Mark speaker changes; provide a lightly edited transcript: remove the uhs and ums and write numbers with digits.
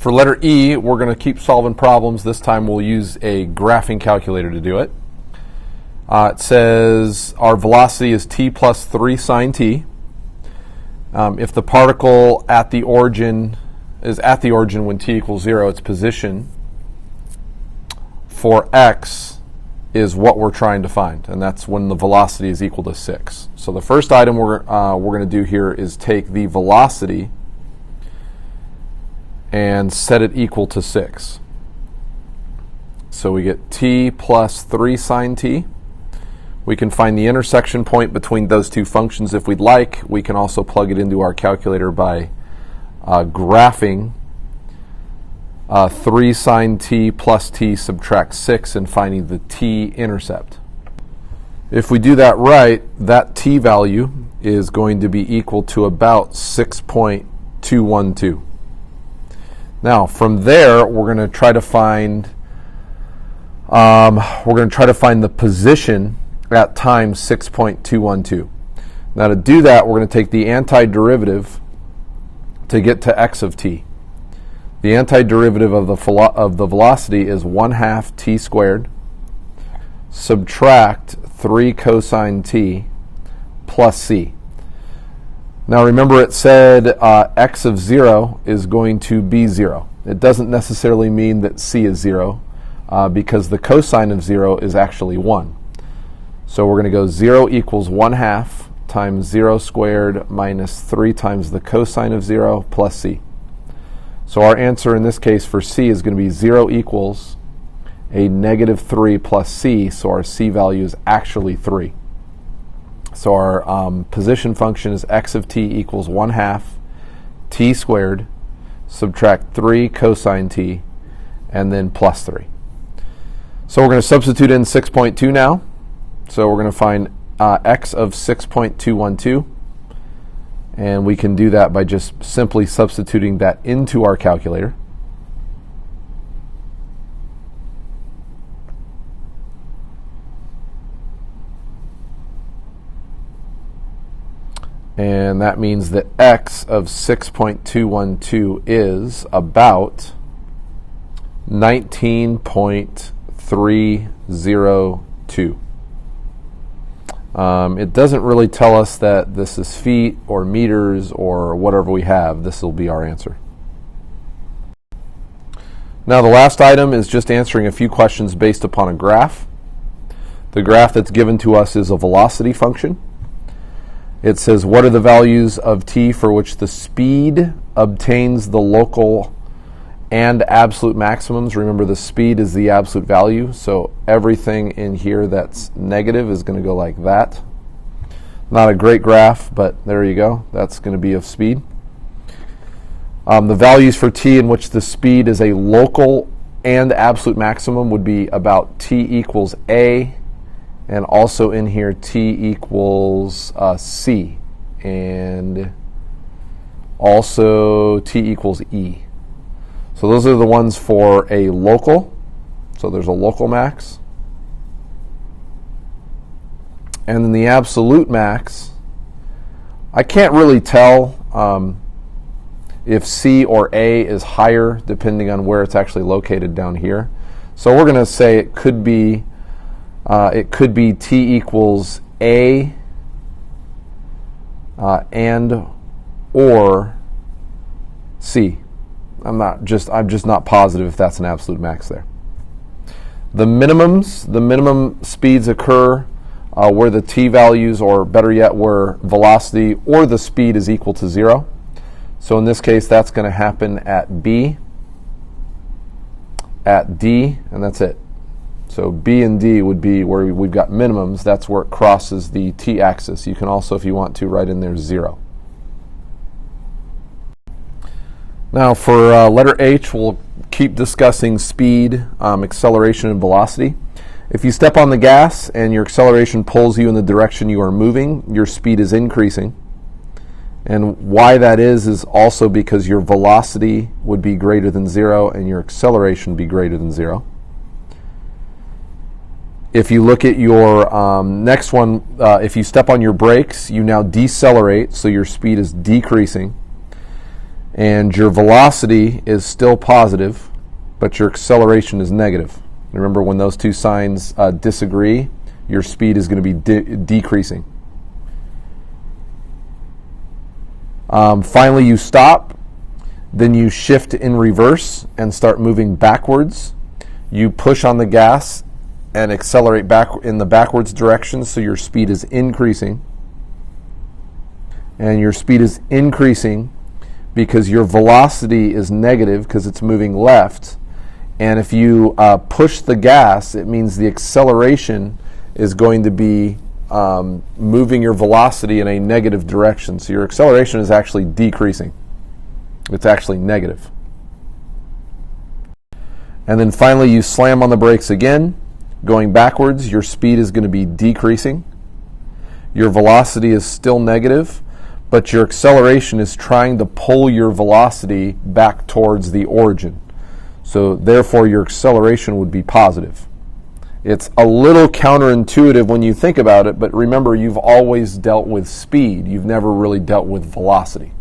Speaker 1: For letter E, we're going to keep solving problems. This time we'll use a graphing calculator to do it. It says our velocity is t plus 3 sine t. If the particle at the origin is at the origin when t equals 0, its position for x is what we're trying to find, and that's when the velocity is equal to 6. So the first item we're going to do here is take the velocity and set it equal to 6. So we get t plus 3 sine t. We can find the intersection point between those two functions if we'd like. We can also plug it into our calculator by graphing 3 sine t plus t subtract 6 and finding the t-intercept. If we do that right, that t value is going to be equal to about 6.212. Now, from there, we're going to try to find the position at time 6.212. Now, to do that, we're going to take the antiderivative to get to x of t. The antiderivative of the velocity is 1/2 t squared subtract 3 cosine t plus c. Now remember, it said x of 0 is going to be 0. It doesn't necessarily mean that c is 0 because the cosine of 0 is actually 1. So we're going to go 0 equals 1/2 times 0 squared minus 3 times the cosine of 0 plus c. So our answer in this case for c is going to be 0 equals a negative 3 plus c, so our c value is actually 3. So our position function is x of t equals 1/2 t squared subtract 3 cosine t and then plus 3. So we're going to substitute in 6.2 now. So we're going to find x of 6.212. And we can do that by just simply substituting that into our calculator. And that means that x of 6.212 is about 19.302. It doesn't really tell us that this is feet or meters or whatever we have. This will be our answer. Now the last item is just answering a few questions based upon a graph. The graph that's given to us is a velocity function. It says, what are the values of t for which the speed obtains the local and absolute maximums? Remember, the speed is the absolute value, so everything in here that's negative is going to go like that. Not a great graph, but there you go. That's going to be of speed. The values for t in which the speed is a local and absolute maximum would be about t equals a, and also in here t equals c, and also t equals e. So those are the ones for a local. So there's a local max. And then the absolute max, I can't really tell if C or A is higher depending on where it's actually located down here. So we're going to say it could be t equals A and or C. I'm just not positive if that's an absolute max there. The minimum speeds occur where the t values, or better yet, where velocity or the speed is equal to 0. So in this case, that's going to happen at B, at D, and that's it. So B and D would be where we've got minimums. That's where it crosses the t-axis. You can also, if you want to, write in there 0. Now for letter H, we'll keep discussing speed, acceleration, and velocity. If you step on the gas and your acceleration pulls you in the direction you are moving, your speed is increasing. And why that is also because your velocity would be greater than 0 and your acceleration would be greater than 0. If you look at your next one, if you step on your brakes, you now decelerate, so your speed is decreasing. and your velocity is still positive, but your acceleration is negative. Remember, when those two signs disagree, your speed is going to be decreasing. Finally, you stop, then you shift in reverse and start moving backwards. You push on the gas and accelerate back in the backwards direction, so your speed is increasing. And your speed is increasing because your velocity is negative because it's moving left. And if you push the gas, it means the acceleration is going to be moving your velocity in a negative direction. So your acceleration is actually decreasing. It's actually negative. And then finally you slam on the brakes again, going backwards. Your speed is going to be decreasing. Your velocity is still negative, but your acceleration is trying to pull your velocity back towards the origin. So therefore your acceleration would be positive. It's a little counterintuitive when you think about it, but remember, you've always dealt with speed. You've never really dealt with velocity.